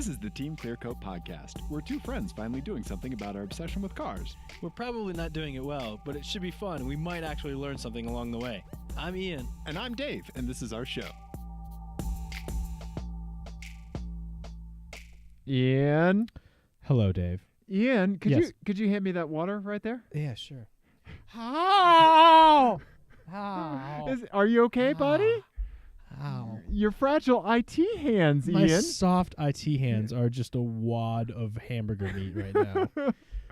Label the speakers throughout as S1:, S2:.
S1: This is the TeamClearCoat podcast. We're two friends finally doing something about our obsession with cars.
S2: We're probably not doing it well, but it should be fun, and we might actually learn something along the way. I'm Ian.
S1: And I'm Dave, and this is our show.
S3: Ian?
S4: Hello, Dave.
S3: Ian,
S4: Yes.
S3: could you hand me that water right there?
S4: Yeah, sure.
S3: Ow!
S4: Ow.
S3: Are you okay, buddy?
S4: Ow.
S3: Your fragile IT hands,
S4: My
S3: Ian.
S4: soft IT hands are just a wad of hamburger meat right now.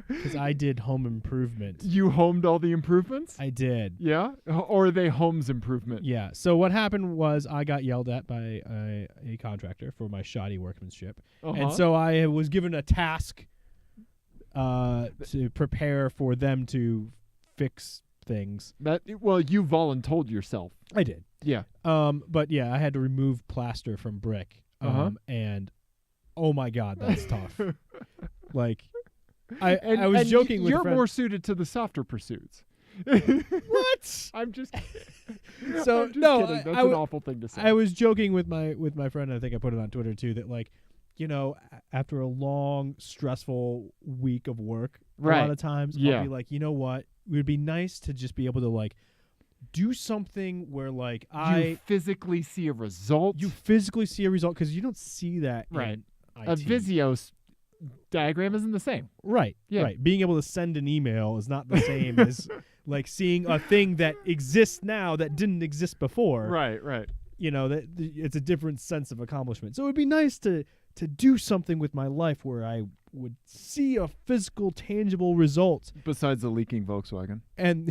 S4: Because I did home improvement.
S3: You homed all the improvements?
S4: I did.
S3: Yeah? Or are they home's improvement?
S4: Yeah. So what happened was I got yelled at by a contractor for my shoddy workmanship. And so I was given a task to prepare for them to fix things.
S3: Well, you voluntold yourself.
S4: I did.
S3: Yeah.
S4: But yeah, I had to remove plaster from brick. And oh my God, that's tough. Like, I was joking with
S3: you're
S4: a friend.
S3: more suited to the softer pursuits.
S4: What?
S3: I'm just kidding.
S4: So
S3: I'm just
S4: no,
S3: kidding. That's an awful thing to say.
S4: I was joking with my friend. I think I put it on Twitter too. That like, you know, after a long, stressful week of work, a lot of times I'll be like, you know what? It would be nice to just be able to like do something where like
S3: you physically see a result.
S4: You physically see a result because you don't see that in IT.
S3: A Visio diagram isn't the same.
S4: Right.
S3: Yeah.
S4: Right. Being able to send an email is not the same as like seeing a thing that exists now that didn't exist before.
S3: Right.
S4: You know, that it's a different sense of accomplishment. So it would be nice to do something with my life where I would see a physical, tangible result.
S3: Besides the leaking Volkswagen.
S4: And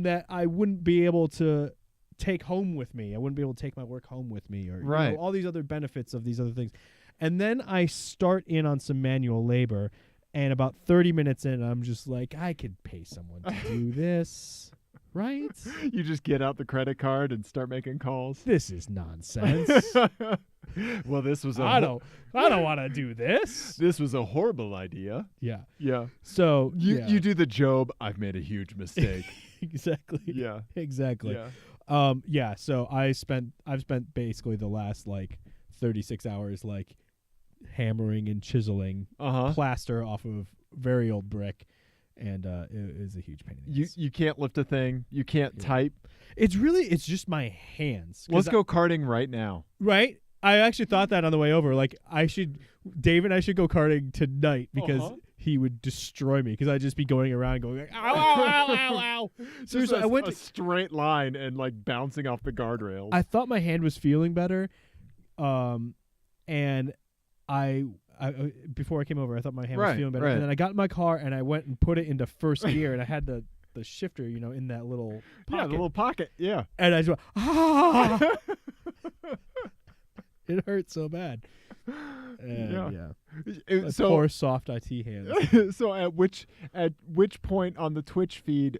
S4: that I wouldn't be able to take home with me. I wouldn't be able to take my work home with me or you know, all these other benefits of these other things. And then I start in on some manual labor, and about 30 minutes in, I'm just like, I could pay someone to do this, right?
S3: You just get out the credit card and start making calls.
S4: This is nonsense.
S3: Well, this was
S4: I don't want to do this.
S3: This was a horrible idea.
S4: Yeah.
S3: Yeah.
S4: So
S3: you do the Job, I've made a huge mistake.
S4: Exactly.
S3: Yeah.
S4: Exactly.
S3: Yeah.
S4: So I've spent basically the last like 36 hours like hammering and chiseling plaster off of very old brick, and it is a huge pain in the ass.
S3: You can't lift a thing. You can't type.
S4: It's just my hands.
S3: Let's go karting right now.
S4: Right? I actually thought that on the way over. Like Dave and I should go karting tonight because he would destroy me because I'd just be going around going like, ow, ow, ow, ow, ow. Seriously,
S3: I went a straight line and like bouncing off the guardrails.
S4: I thought my hand was feeling better. And I before I came over, I thought my hand was feeling better. And then I got in my car and I went and put it into first gear, and I had the shifter, you know, in that little pocket.
S3: Yeah, the little pocket. Yeah.
S4: And I just went, It hurt so bad.
S3: So
S4: poor soft IT hands.
S3: So at which point on the Twitch feed,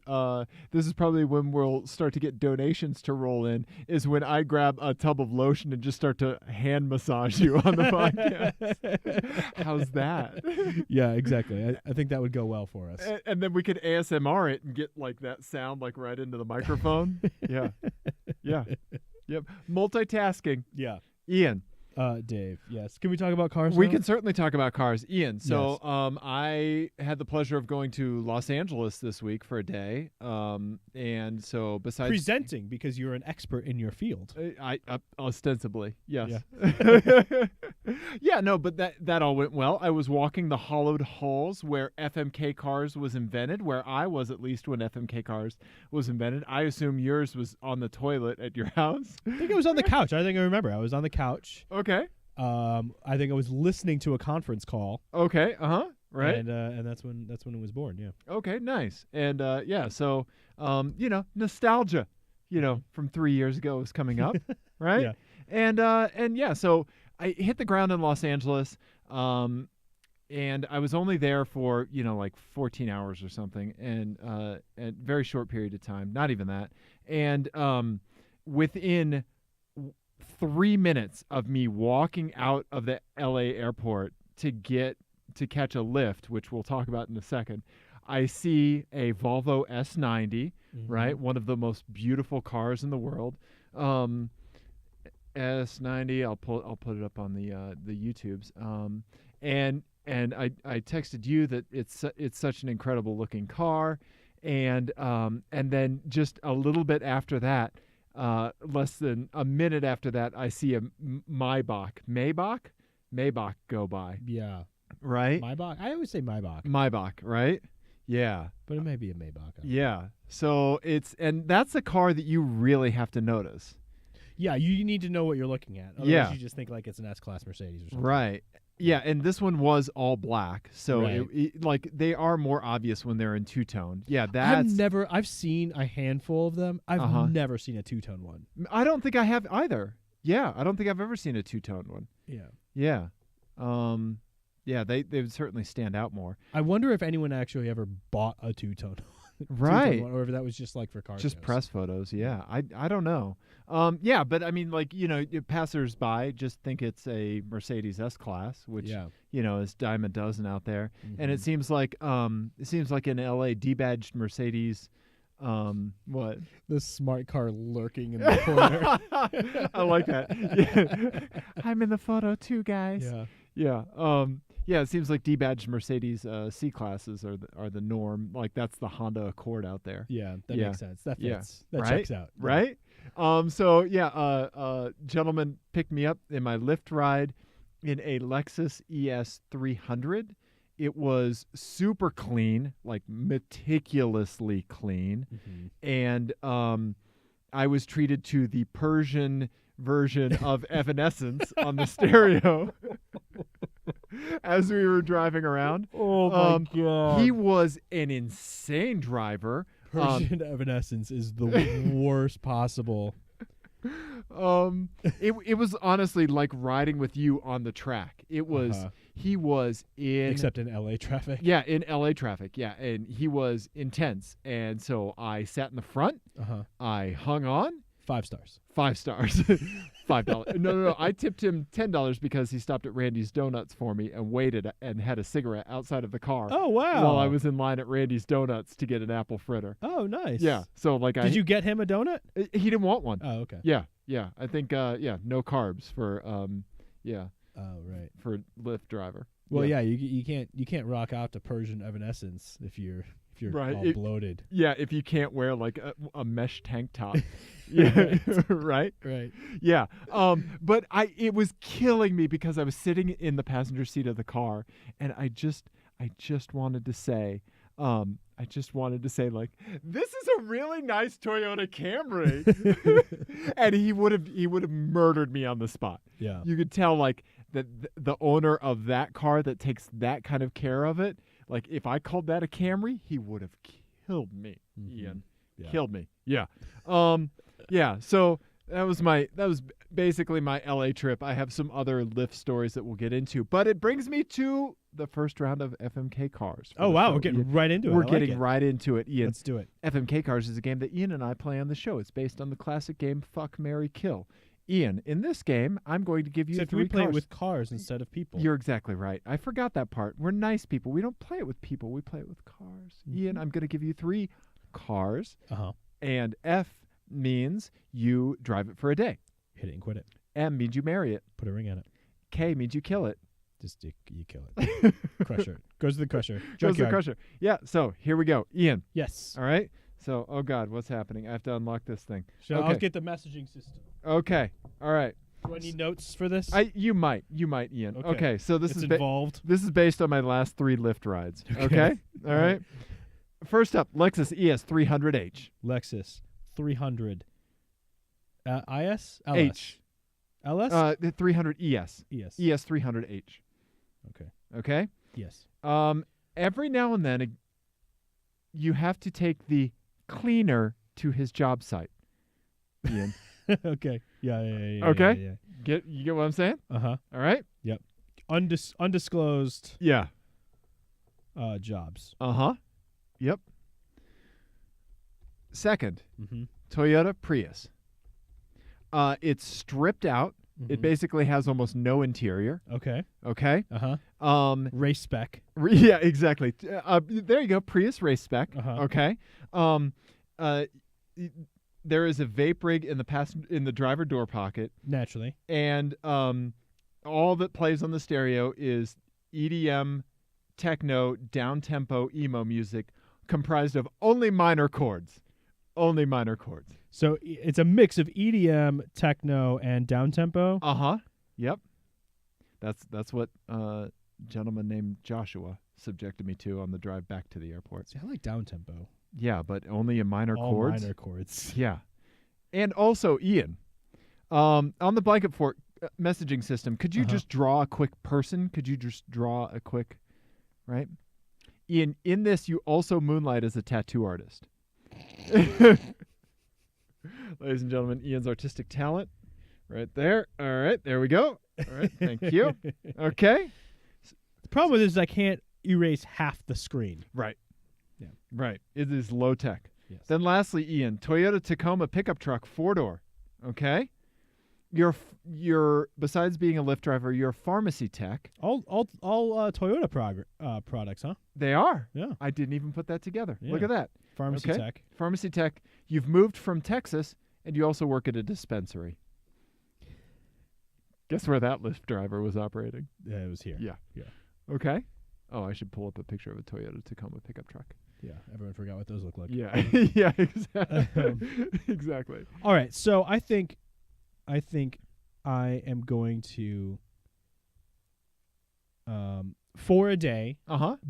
S3: this is probably when we'll start to get donations to roll in, is when I grab a tub of lotion and just start to hand massage you on the podcast. How's that?
S4: Yeah, exactly. I think that would go well for us.
S3: And then we could ASMR it and get like that sound like right into the microphone. Yeah. Yep. Multitasking.
S4: Yeah.
S3: Ian.
S4: Dave, yes. Can we talk about cars
S3: We
S4: now?
S3: can certainly talk about cars. Ian, so
S4: Yes.
S3: I had the pleasure of going to Los Angeles this week for a day. And so besides...
S4: Presenting, because you're an expert in your field.
S3: I ostensibly, yes.
S4: Yeah.
S3: Yeah, no, but that all went well. I was walking the hollowed halls where FMK Cars was invented, where I was at least when FMK Cars was invented. I assume yours was on the toilet at your house.
S4: I think I was on the couch. I remember. I was on the couch.
S3: Okay.
S4: I think I was listening to a conference call.
S3: Okay. Right.
S4: And that's when it was born. Yeah.
S3: Okay. Nice. And so you know, nostalgia, you know, from 3 years ago is coming up, right?
S4: Yeah.
S3: And yeah, so I hit the ground in Los Angeles, and I was only there for, you know, like 14 hours or something, and a very short period of time, not even that. And within 3 minutes of me walking out of the LA airport to catch a lift, which we'll talk about in a second, I see a Volvo S90, right? One of the most beautiful cars in the world. S90. I'll put it up on the YouTubes. And I texted you that it's such an incredible looking car, and then just a little bit after that, less than a minute after that, I see a Maybach go by.
S4: Yeah.
S3: Right?
S4: Maybach. I always say Maybach.
S3: Maybach, right? Yeah.
S4: But it may be a Maybach.
S3: Yeah. So that's a car that you really have to notice.
S4: Yeah, you need to know what you're looking at. Otherwise you just think like it's an S-Class Mercedes or something.
S3: Right. Yeah, and this one was all black, so
S4: right.
S3: like they are more obvious when they're in two-tone. Yeah,
S4: I've seen a handful of them. I've never seen a two-tone one.
S3: I don't think I have either. Yeah, I don't think I've ever seen a two-tone one.
S4: Yeah.
S3: Yeah. Yeah, they would certainly stand out more.
S4: I wonder if anyone actually ever bought a two-tone
S3: right.
S4: two-tone one, or if that was just like for car
S3: just
S4: shows.
S3: press photos. Yeah. I don't know. Yeah, but I mean, like, passers-by just think it's a Mercedes S-Class, which is dime a dozen out there.
S4: Mm-hmm.
S3: And it seems like in LA, debadged Mercedes. What?
S4: The smart car lurking in the corner.
S3: I like that. Yeah. I'm in the photo too, guys.
S4: Yeah.
S3: Yeah. Yeah, it seems like debadged Mercedes C-classes are the norm. Like, that's the Honda Accord out there.
S4: Yeah, that makes sense. That fits.
S3: Yeah.
S4: That checks out. Yeah.
S3: Right? Gentleman picked me up in my Lyft ride in a Lexus ES 300. It was super clean, like meticulously clean.
S4: Mm-hmm.
S3: And I was treated to the Persian version of Evanescence on the stereo as we were driving around.
S4: Oh my God.
S3: He was an insane driver.
S4: Persian Evanescence is the worst possible.
S3: It was honestly like riding with you on the track. It was he was in
S4: except in LA traffic.
S3: Yeah, in LA traffic. Yeah, and he was intense. And so I sat in the front. I hung on.
S4: 5 stars.
S3: 5 stars. $5. No. I tipped him $10 because he stopped at Randy's Donuts for me and waited and had a cigarette outside of the car.
S4: Oh, wow.
S3: While I was in line at Randy's Donuts to get an apple fritter.
S4: Oh, nice.
S3: Yeah. So like
S4: Did you get him a donut?
S3: He didn't want one.
S4: Oh, okay.
S3: Yeah. I think no carbs for
S4: Oh, right.
S3: for Lyft driver.
S4: Well, you can't rock out to Persian Evanescence if you're
S3: right.
S4: all bloated.
S3: Yeah, if you can't wear like a mesh tank top. Yeah, right.
S4: Right.
S3: Yeah. But it was killing me because I was sitting in the passenger seat of the car, and I just wanted to say, like, this is a really nice Toyota Camry. And he would have murdered me on the spot.
S4: Yeah.
S3: You could tell like that the owner of that car that takes that kind of care of it, like if I called that a Camry, he would have killed me.
S4: Mm-hmm.
S3: Ian.
S4: Yeah.
S3: Killed me. Yeah. Yeah, so that was basically my LA trip. I have some other Lyft stories that we'll get into, but it brings me to the first round of FMK Cars.
S4: Oh wow, we're getting right into it.
S3: We're getting right into it, Ian.
S4: Let's do it.
S3: FMK Cars is a game that Ian and I play on the show. It's based on the classic game Fuck, Marry, Kill. Ian, in this game, I'm going to give you
S4: Except
S3: 3
S4: we play
S3: cars.
S4: it with cars instead of people.
S3: You're exactly right. I forgot that part. We're nice people. We don't play it with people. We play it with cars.
S4: Mm-hmm.
S3: Ian, I'm going to give you 3 cars.
S4: Uh-huh.
S3: And F means you drive it for a day.
S4: Hit it and quit it.
S3: M means you marry it.
S4: Put a ring on it.
S3: K means you kill it.
S4: Just you kill it. Crusher. Goes to the crusher.
S3: Goes to the
S4: Junkyard.
S3: crusher. Yeah, so here we go. Ian.
S4: Yes.
S3: All right. So, oh God, what's happening? I have to unlock this thing.
S4: I'll get the messaging system.
S3: Okay. All right.
S4: Do I need notes for this?
S3: You might, Ian.
S4: Okay.
S3: So this
S4: it's
S3: is
S4: involved.
S3: This is based on my last 3 Lyft rides. Okay. All right. First up, Lexus ES 300H.
S4: Lexus 300. IS? LS?
S3: H.
S4: LS?
S3: The 300 ES.
S4: ES.
S3: ES 300H.
S4: Okay.
S3: Okay.
S4: Yes.
S3: Every now and then, you have to take the cleaner to his job site. Ian.
S4: Okay. Yeah.
S3: Okay.
S4: Yeah.
S3: You get what I'm saying?
S4: Uh-huh.
S3: All right.
S4: Yep. Undisclosed
S3: Yeah.
S4: jobs.
S3: Uh-huh. Yep. Second,
S4: Mm-hmm.
S3: Toyota Prius. It's stripped out.
S4: Mm-hmm.
S3: It basically has almost no interior.
S4: Okay.
S3: Okay.
S4: Uh-huh. Race spec.
S3: Yeah, exactly. There you go. Prius race spec.
S4: Uh-huh.
S3: Okay. there is a vape rig in the driver door pocket,
S4: Naturally.
S3: and all that plays on the stereo is EDM, techno, down-tempo, emo music comprised of only minor chords. Only minor chords.
S4: So it's a mix of EDM, techno, and down-tempo?
S3: Uh-huh. Yep. That's what a gentleman named Joshua subjected me to on the drive back to the airport.
S4: See, I like down-tempo.
S3: Yeah, but only in minor
S4: All
S3: chords.
S4: minor chords.
S3: Yeah. And also, Ian, on the blanket fort messaging system, could you just draw a quick person? Could you just draw a quick, right? Ian, in this, you also moonlight as a tattoo artist. Ladies and gentlemen, Ian's artistic talent right there. All right, there we go. All right, thank you. Okay.
S4: The problem with this is I can't erase half the screen.
S3: Right.
S4: Yeah.
S3: Right. It is low tech.
S4: Yes.
S3: Then lastly, Ian, Toyota Tacoma pickup truck, 4-door. Okay. You're besides being a Lyft driver, you're a pharmacy tech.
S4: All Toyota products, huh?
S3: They are.
S4: Yeah.
S3: I didn't even put that together.
S4: Yeah.
S3: Look at that.
S4: Pharmacy tech.
S3: Pharmacy tech. You've moved from Texas, and you also work at a dispensary. Guess where that Lyft driver was operating?
S4: Yeah, it was here.
S3: Yeah.
S4: Yeah.
S3: Okay. Oh, I should pull up a picture of a Toyota Tacoma pickup truck.
S4: Yeah. Everyone forgot what those look like.
S3: Yeah. Yeah, exactly. Exactly.
S4: All right. So I think I am going to for a day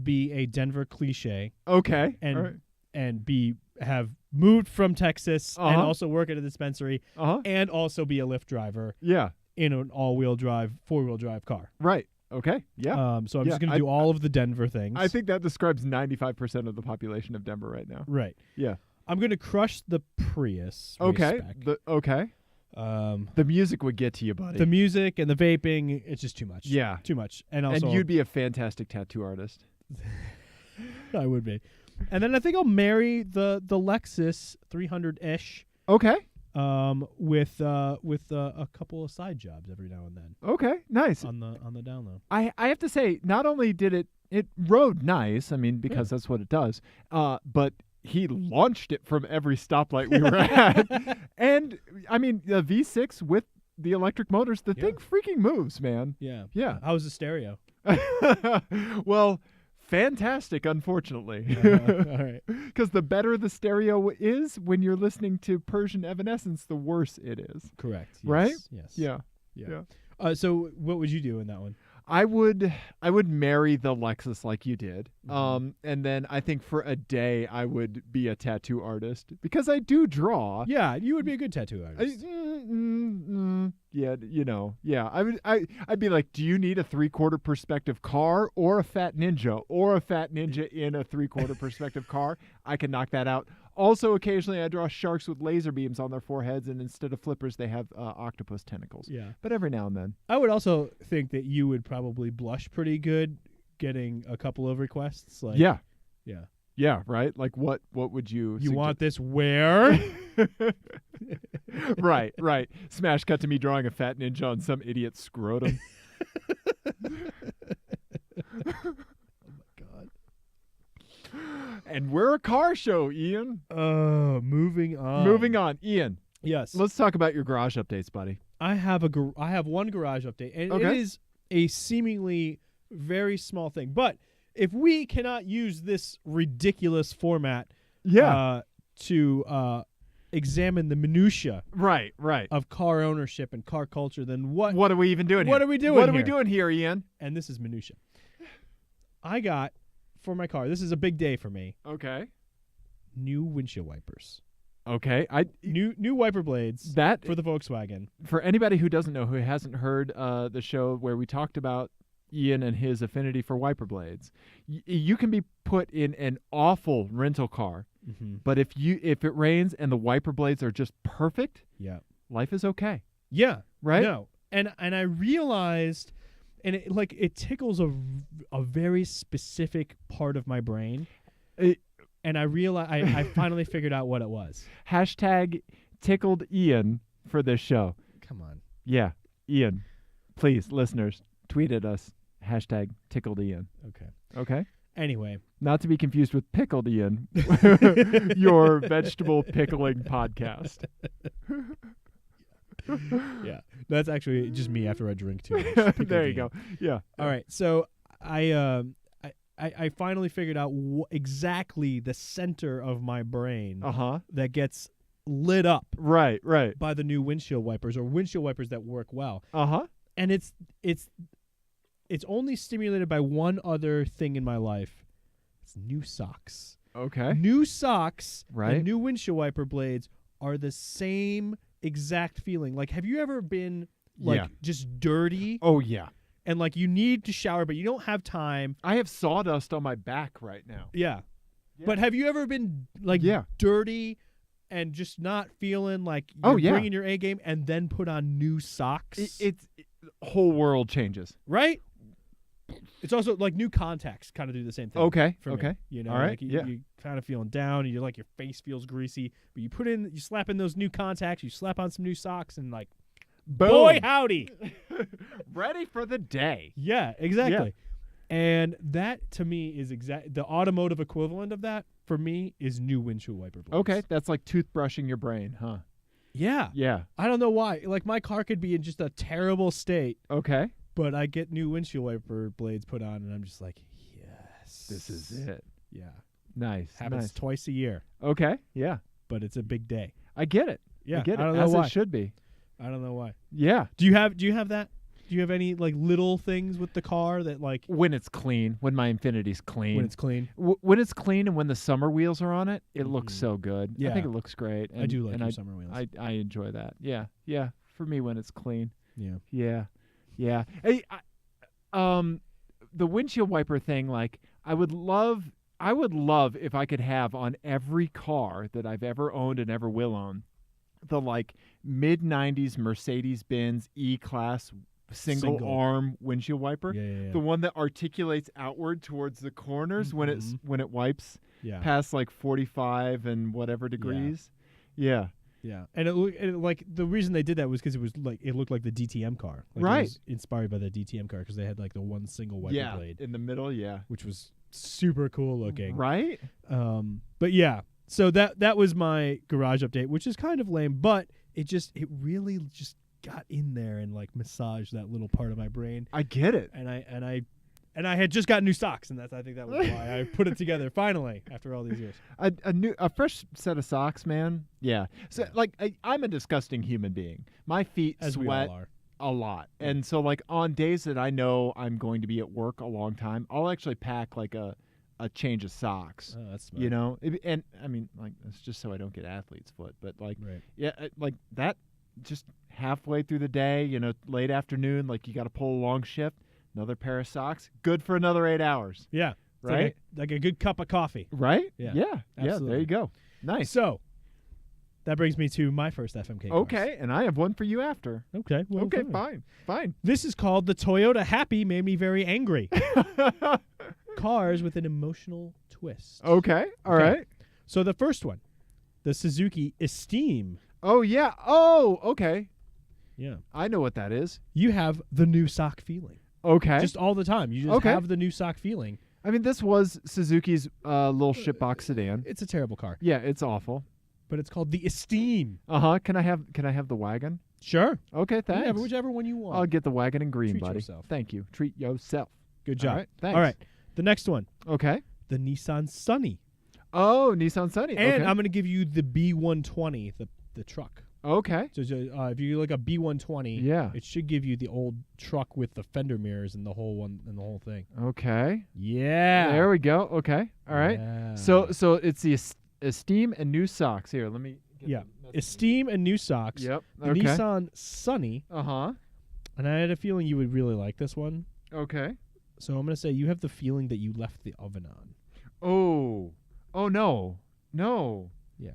S4: be a Denver cliche.
S3: Okay.
S4: And
S3: all right.
S4: and have moved from Texas and also work at a dispensary and also be a Lyft driver.
S3: Yeah.
S4: In an all-wheel drive, 4-wheel drive car.
S3: Right. Okay. Yeah.
S4: So I'm just going to do all of the Denver things.
S3: I think that describes 95% of the population of Denver right now.
S4: Right.
S3: Yeah.
S4: I'm going to crush the Prius.
S3: Okay.
S4: Respec.
S3: The music would get to you, buddy.
S4: The music and the vaping, it's just too much.
S3: Yeah.
S4: Too much. And also,
S3: and you'd be a fantastic tattoo artist.
S4: I would be. And then I think I'll marry the Lexus 300-ish.
S3: Okay.
S4: With a couple of side jobs every now and then.
S3: Okay, nice.
S4: On the down low.
S3: I have to say, not only did it rode nice, I mean, because that's what it does, but he launched it from every stoplight we were at. And, I mean, the V6 with the electric motors, the thing freaking moves, man.
S4: Yeah.
S3: Yeah.
S4: How's the stereo?
S3: Well, fantastic, unfortunately.
S4: All right.
S3: Because the better the stereo is when you're listening to Persian Evanescence, the worse it is.
S4: Correct. Yes.
S3: Right?
S4: Yes.
S3: Yeah.
S4: So what would you do in that one?
S3: I would marry the Lexus like you did. And then I think for a day I would be a tattoo artist because I do draw.
S4: Yeah, you would be a good tattoo artist.
S3: Yeah, I'd be like, do you need a 3/4 perspective car or a fat ninja in a 3/4 perspective car? I can knock that out. Also, occasionally I draw sharks with laser beams on their foreheads, and instead of flippers, they have octopus tentacles.
S4: Yeah.
S3: But every now and then.
S4: I would also think that you would probably blush pretty good getting a couple of requests. Like,
S3: Yeah.
S4: Yeah.
S3: Yeah, right? Like what would you
S4: You want this where?
S3: Right. Smash cut to me drawing a fat ninja on some idiot's scrotum. And we're a car show, Ian.
S4: Moving on.
S3: Ian.
S4: Yes.
S3: Let's talk about your garage updates, buddy.
S4: I have one garage update, and it is a seemingly very small thing. But if we cannot use this ridiculous format to examine the minutia
S3: right
S4: of car ownership and car culture, then what
S3: are we even doing here?
S4: What are we doing
S3: What
S4: here?
S3: are we doing here, Ian?
S4: And this is minutia. I got for my car. This is a big day for me.
S3: Okay.
S4: New windshield wipers.
S3: Okay.
S4: New wiper blades
S3: that
S4: for the Volkswagen.
S3: For anybody who doesn't know, who hasn't heard the show where we talked about Ian and his affinity for wiper blades, you can be put in an awful rental car, but if it rains and the wiper blades are just perfect, life is okay.
S4: Yeah.
S3: Right?
S4: No. And I realized, and it tickles a very specific part of my brain. And I realized I finally figured out what it was.
S3: Hashtag tickled Ian for this show.
S4: Come on.
S3: Yeah. Ian, please, listeners, tweet at us. Hashtag tickled Ian.
S4: Okay.
S3: Okay.
S4: Anyway.
S3: Not to be confused with Pickled Ian, your vegetable pickling podcast.
S4: Yeah, that's actually just me after I drink too much.
S3: There you go. Yeah.
S4: All right, so I finally figured out exactly the center of my brain that gets lit up
S3: Right.
S4: by the new windshield wipers or windshield wipers that work well. And it's only stimulated by one other thing in my life. It's new socks.
S3: Okay.
S4: New socks
S3: Right.
S4: and new windshield wiper blades are the same exact feeling. Like, have you ever been just dirty?
S3: Oh yeah.
S4: And like you need to shower, but you don't have time.
S3: I have sawdust on my back right now.
S4: Yeah. But have you ever been like dirty and just not feeling like you're bringing your A game and then put on new socks?
S3: It's whole world changes.
S4: Right? It's also like new contacts kind of do the same thing.
S3: Okay.
S4: For me, you know,
S3: All right.
S4: like you kind of feeling down, and you're like your face feels greasy, but you slap in those new contacts, you slap on some new socks, and like,
S3: boom.
S4: Boy howdy,
S3: ready for the day.
S4: Yeah, exactly. Yeah. And that to me is the automotive equivalent of that for me is new windshield wiper blades.
S3: Okay, that's like toothbrushing your brain, huh?
S4: Yeah.
S3: Yeah.
S4: I don't know why. Like my car could be in just a terrible state.
S3: Okay.
S4: But I get new windshield wiper blades put on, and I'm just like, yes.
S3: This is it.
S4: Yeah.
S3: Nice.
S4: Happens twice a year.
S3: Okay. Yeah.
S4: But it's a big day.
S3: I get it.
S4: Yeah.
S3: I get it.
S4: I don't know
S3: As
S4: why.
S3: it should be.
S4: I don't know why.
S3: Yeah.
S4: Do you have that? Do you have any like little things with the car that like
S3: when it's clean, when my Infinity's clean.
S4: When it's clean.
S3: When it's clean and when the summer wheels are on it, it looks so good.
S4: Yeah.
S3: I think it looks great.
S4: I do like your summer wheels.
S3: I enjoy that. Yeah. Yeah. For me when it's clean.
S4: Yeah.
S3: Yeah. Yeah. Hey, the windshield wiper thing, like I would love if I could have on every car that I've ever owned and ever will own, the like mid-90s Mercedes-Benz E-Class single arm windshield wiper.
S4: Yeah.
S3: The one that articulates outward towards the corners when it wipes past like 45 and whatever degrees. Yeah.
S4: Yeah, and like the reason they did that was because it looked like the DTM car, like
S3: right?
S4: It was inspired by the DTM car because they had like the one single wiper blade
S3: in the middle,
S4: which was super cool looking,
S3: right?
S4: But yeah, so that was my garage update, which is kind of lame, but it really just got in there and like massaged that little part of my brain.
S3: I get it,
S4: and I had just got new socks, and I think that was why I put it together finally after all these years.
S3: A fresh set of socks, man. Yeah. So like I'm a disgusting human being. My feet sweat a lot, and so like on days that I know I'm going to be at work a long time, I'll actually pack like a change of socks.
S4: Oh, that's smart.
S3: You know, and I mean like it's just so I don't get athlete's foot, but like like that just halfway through the day, you know, late afternoon, like you got to pull a long shift. Another pair of socks, good for another 8 hours.
S4: Yeah.
S3: Right?
S4: Like a good cup of coffee.
S3: Right?
S4: Yeah.
S3: Yeah.
S4: Absolutely.
S3: There you go. Nice.
S4: So, that brings me to my first FMK
S3: Okay,
S4: cars.
S3: and I have one for you after.
S4: Okay. Well,
S3: okay, fine.
S4: This is called the Toyota Happy Made Me Very Angry. Cars with an emotional twist.
S3: Okay. All right.
S4: So, the first one, the Suzuki Esteem.
S3: Oh, yeah. Oh, okay.
S4: Yeah.
S3: I know what that is.
S4: You have the new sock feeling.
S3: Okay.
S4: Just all the time. You just have the new sock feeling.
S3: I mean, this was Suzuki's little shitbox sedan.
S4: It's a terrible car.
S3: Yeah, it's awful.
S4: But it's called the Esteem.
S3: Can I have the wagon?
S4: Sure.
S3: Okay, thanks.
S4: Whichever one you want.
S3: I'll get the wagon in green,
S4: Treat
S3: buddy.
S4: yourself.
S3: Thank you. Treat yourself.
S4: Good job.
S3: All right, thanks.
S4: All right. The next one.
S3: Okay.
S4: The Nissan Sunny.
S3: Oh, Nissan Sunny.
S4: And
S3: okay.
S4: I'm going to give you the B120, the truck.
S3: Okay.
S4: So if you look at B120, it should give you the old truck with the fender mirrors and the whole thing.
S3: Okay.
S4: Yeah.
S3: There we go. Okay. All right.
S4: Yeah.
S3: So it's the Esteem and new socks. Here, let me.
S4: Esteem and new socks.
S3: Yep.
S4: The Nissan Sunny.
S3: Uh-huh.
S4: And I had a feeling you would really like this one.
S3: Okay.
S4: So I'm going to say you have the feeling that you left the oven on.
S3: Oh. Oh no. No.
S4: Yeah.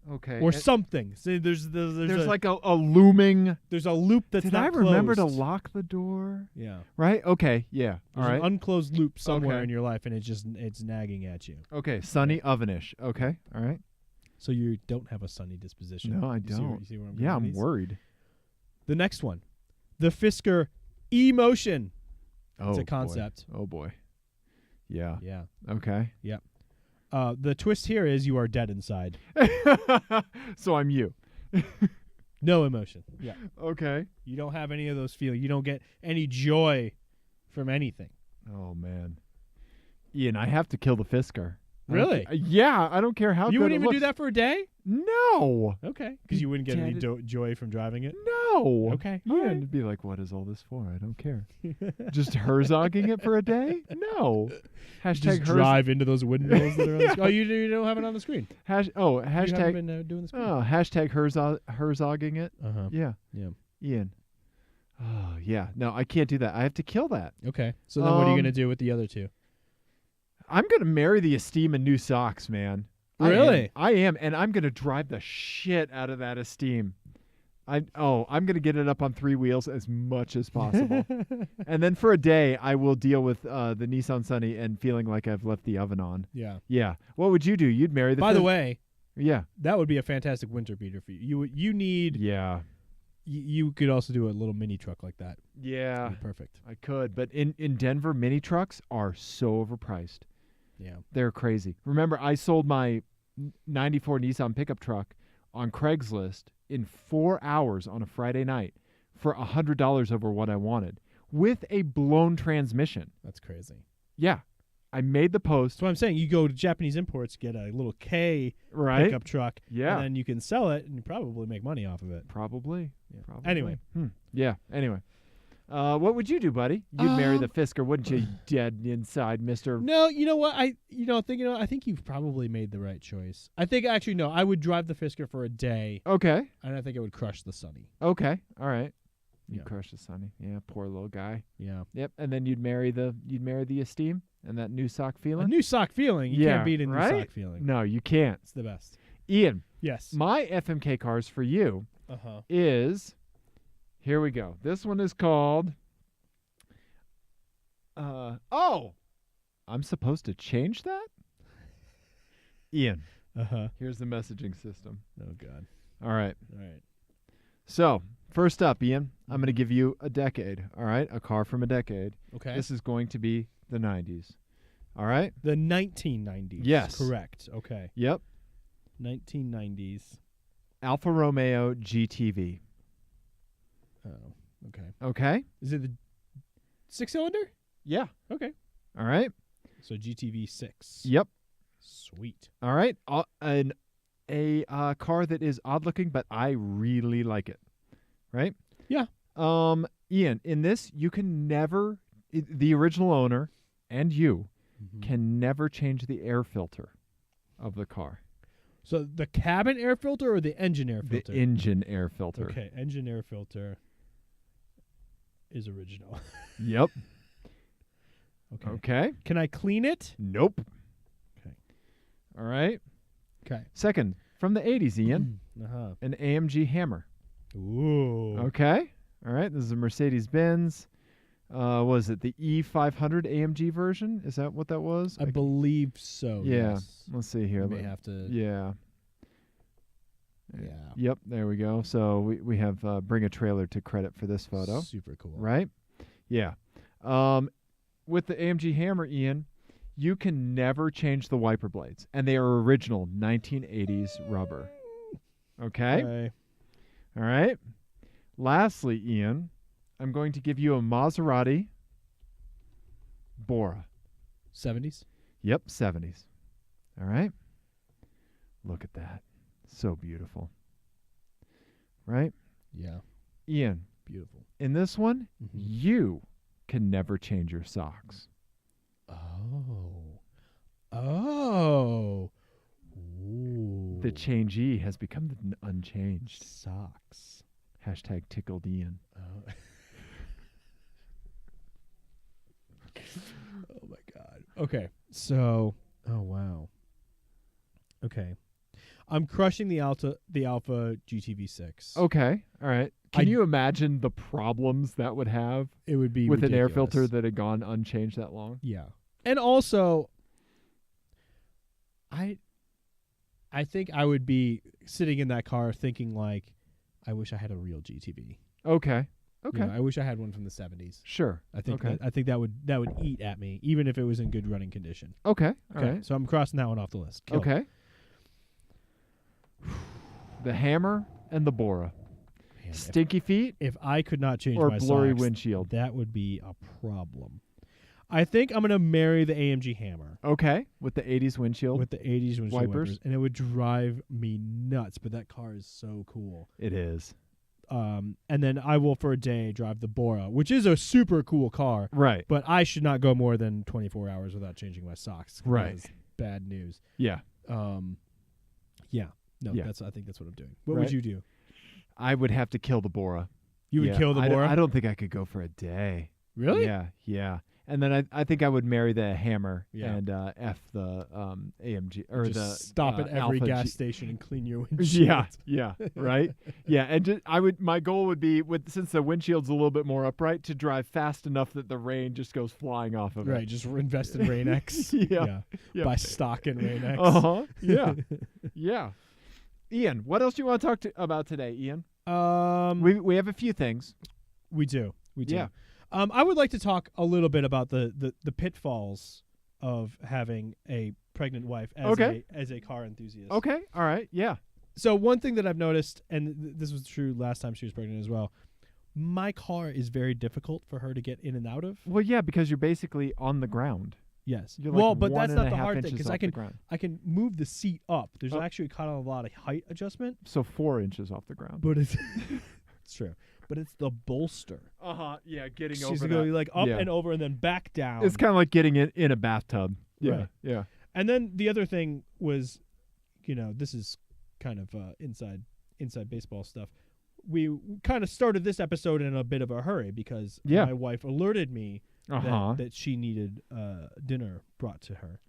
S3: Okay.
S4: Or something. See, there's
S3: like a looming.
S4: There's a loop that's
S3: Did
S4: not
S3: I
S4: closed.
S3: remember to lock the door?
S4: Yeah.
S3: Right? Okay. Yeah.
S4: There's
S3: all right.
S4: an unclosed loop somewhere
S3: Okay.
S4: in your life, and it's nagging at you.
S3: Okay. Sunny ovenish. Okay. All right.
S4: So you don't have a sunny disposition.
S3: No, I don't.
S4: You see where I'm
S3: yeah,
S4: going
S3: I'm
S4: with these?
S3: worried.
S4: The next one. The Fisker E-Motion.
S3: Oh,
S4: It's a concept.
S3: Boy. Oh boy. Yeah.
S4: Yeah.
S3: Okay.
S4: The twist here is you are dead inside.
S3: So I'm you.
S4: No emotion. Yeah.
S3: Okay.
S4: You don't have any of those feelings. You don't get any joy from anything.
S3: Oh man, Ian, I have to kill the Fisker.
S4: Really?
S3: Yeah, I don't care how
S4: You
S3: good
S4: wouldn't
S3: it
S4: even do
S3: looks.
S4: that for a day?
S3: No.
S4: Okay. Because you wouldn't get any
S3: Dead.
S4: joy from driving it?
S3: No.
S4: Okay.
S3: Yeah,
S4: All right.
S3: it'd be like, what is all this for? I don't care. Just herzogging it for a day? No.
S4: Just
S3: Hashtag
S4: drive into those windmills that are on the screen. Oh, you don't have it on the screen. You haven't
S3: hashtag.
S4: been doing the screen.
S3: Oh, hashtag herzogging it.
S4: Uh-huh.
S3: Yeah.
S4: Yeah.
S3: Ian. Oh yeah. No, I can't do that. I have to kill that.
S4: Okay. So then what are you going to
S3: Um,
S4: do with the other two?
S3: I'm gonna marry the Esteem and new socks, man.
S4: Really?
S3: I am, and I'm gonna drive the shit out of that Esteem. I'm gonna get it up on 3 wheels as much as possible, and then for a day I will deal with the Nissan Sunny and feeling like I've left the oven on.
S4: Yeah.
S3: Yeah. What would you do? You'd marry the.
S4: By the way,
S3: Yeah.
S4: that would be a fantastic winter beater for you. You need.
S3: Yeah.
S4: You could also do a little mini truck like that.
S3: Yeah.
S4: That'd be perfect.
S3: I could, but in Denver, mini trucks are so overpriced.
S4: Yeah.
S3: They're crazy. Remember, I sold my 94 Nissan pickup truck on Craigslist in 4 hours on a Friday night for $100 over what I wanted with a blown transmission.
S4: That's crazy.
S3: Yeah. I made the post.
S4: That's what I'm saying. You go to Japanese imports, get a little K
S3: Right?
S4: pickup truck,
S3: Yeah.
S4: and then you can sell it and probably make money off of it.
S3: Probably.
S4: Yeah.
S3: Probably.
S4: Anyway.
S3: Yeah. Anyway. What would you do, buddy? You'd marry the Fisker, wouldn't you? Dead inside, Mr.
S4: No, you know what? I think you've probably made the right choice. I think actually no, I would drive the Fisker for a day,
S3: Okay.
S4: and I think it would crush the Sunny.
S3: Okay. All right. You'd
S4: Yeah.
S3: crush the Sunny. Yeah, poor little guy.
S4: Yeah.
S3: Yep. And then you'd marry the Esteem and that new sock
S4: A
S3: feeling.
S4: new sock feeling. You
S3: Yeah,
S4: can't beat a new
S3: right?
S4: sock feeling.
S3: No, you can't.
S4: It's the best.
S3: Ian,
S4: Yes.
S3: my FMK cars for you
S4: Uh-huh.
S3: is, here we go. This one is called, I'm supposed to change that? Ian,
S4: Uh-huh.
S3: here's the messaging system.
S4: Oh god.
S3: All right.
S4: All right.
S3: So, first up, Ian, I'm going to give you a decade. All right. A car from a decade.
S4: Okay.
S3: This is going to be the 90s. All right.
S4: The 1990s.
S3: Yes.
S4: Correct. Okay.
S3: Yep.
S4: 1990s.
S3: Alfa Romeo GTV.
S4: Oh. Okay.
S3: Okay.
S4: Is it the 6-cylinder?
S3: Yeah.
S4: Okay.
S3: All right.
S4: So GTV 6.
S3: Yep.
S4: Sweet.
S3: All right. A car that is odd looking, but I really like it. Right?
S4: Yeah.
S3: Ian, in this, you can never, the original owner and you can never change the air filter of the car.
S4: So the cabin air filter or the engine air filter?
S3: The engine air filter.
S4: Okay, engine air filter is original.
S3: Yep.
S4: Okay.
S3: Okay.
S4: Can I clean it?
S3: Nope.
S4: Okay.
S3: All right.
S4: Okay.
S3: Second, from the 80s, Ian,
S4: Uh-huh.
S3: an AMG Hammer.
S4: Ooh.
S3: Okay. All right. This is a Mercedes-Benz. Was it the E500 AMG version? Is that what that was?
S4: I believe so.
S3: Yeah.
S4: Yes.
S3: Let's see here.
S4: We may have to.
S3: Yeah.
S4: Yeah.
S3: Yep. There we go. So we have bring a trailer to credit for this photo.
S4: Super cool.
S3: Right? Yeah. With the AMG Hammer, Ian, you can never change the wiper blades, and they are original 1980s rubber. Okay?
S4: Okay.
S3: All right. Lastly, Ian, I'm going to give you a Maserati Bora.
S4: 70s.
S3: Yep, 70s. All right. Look at that. So beautiful. Right?
S4: Yeah.
S3: Ian,
S4: Beautiful.
S3: in this one,
S4: Mhm.
S3: you can never change your socks.
S4: Oh. Oh. Ooh.
S3: The changee has become the unchanged.
S4: Socks.
S3: Hashtag tickled Ian.
S4: Oh. Oh my god. Okay. So, oh wow. Okay. I'm crushing the Alpha GTV6.
S3: Okay. All right. Can
S4: I-
S3: you imagine the problems that would have
S4: It would be
S3: with an air
S4: ridiculous.
S3: filter that had gone unchanged that long?
S4: Yeah. And also I think I would be sitting in that car thinking like I wish I had a real GTV.
S3: Okay. Okay.
S4: You know, I wish I had one from the 70s.
S3: Sure.
S4: I think
S3: Okay.
S4: that would eat at me, even if it was in good running condition.
S3: Okay. All right.
S4: So I'm crossing that one off the list. Kill.
S3: Okay. The hammer and the Bora.
S4: Man,
S3: Stinky feet
S4: if I could not change
S3: or
S4: my
S3: blurry
S4: socks,
S3: windshield.
S4: that would be a problem. I think I'm gonna marry the AMG Hammer
S3: Okay. With the 80s windshield.
S4: with the 80s windshield
S3: Wipers.
S4: wipers, and it would drive me nuts. But that car is so cool.
S3: It is.
S4: And then I will for a day drive the Bora, which is a super cool car.
S3: Right.
S4: But I should not go more than 24 hours without changing my socks. 'Cause
S3: Right.
S4: that is bad news.
S3: Yeah.
S4: Yeah. No,
S3: Yeah.
S4: I think that's what I'm doing. What
S3: Right.
S4: would you do?
S3: I would have to kill the Bora.
S4: You would
S3: Yeah.
S4: kill the Bora?
S3: I don't think I could go for a day.
S4: Really?
S3: Yeah. Yeah. And then I think I would marry the hammer
S4: Yeah.
S3: and F the AMG or
S4: Just
S3: the
S4: stop at every
S3: Alpha
S4: gas
S3: G-
S4: station and clean your windshield.
S3: Yeah, yeah, right. Yeah, and my goal would be since the windshield's a little bit more upright to drive fast enough that the rain just goes flying off of it.
S4: Right, just invest in Rain X.
S3: Yeah.
S4: Buy stock in Rain X.
S3: Uh-huh. Yeah. Yeah. Ian, what else do you want to talk about today, Ian? We have a few things.
S4: We do.
S3: Yeah.
S4: I would like to talk a little bit about the pitfalls of having a pregnant wife as a car enthusiast.
S3: Okay. All right. Yeah.
S4: So one thing that I've noticed, and this was true last time she was pregnant as well, my car is very difficult for her to get in and out of.
S3: Well, yeah, because you're basically on the ground.
S4: Yes.
S3: You're like
S4: but that's not the
S3: 1.5
S4: hard thing
S3: inches
S4: because
S3: off the ground.
S4: I can move the seat up. There's
S3: Oh.
S4: actually kind of a lot of height adjustment,
S3: So 4 inches off the ground.
S4: but it's it's true. But it's the bolster.
S3: Yeah, getting
S4: She's going like up
S3: Yeah.
S4: and over and then back down.
S3: It's kind of like getting in a bathtub. Yeah.
S4: Right.
S3: Yeah.
S4: And then the other thing was, this is kind of inside baseball stuff. We kind of started this episode in a bit of a hurry because my wife alerted me that she needed dinner brought to her.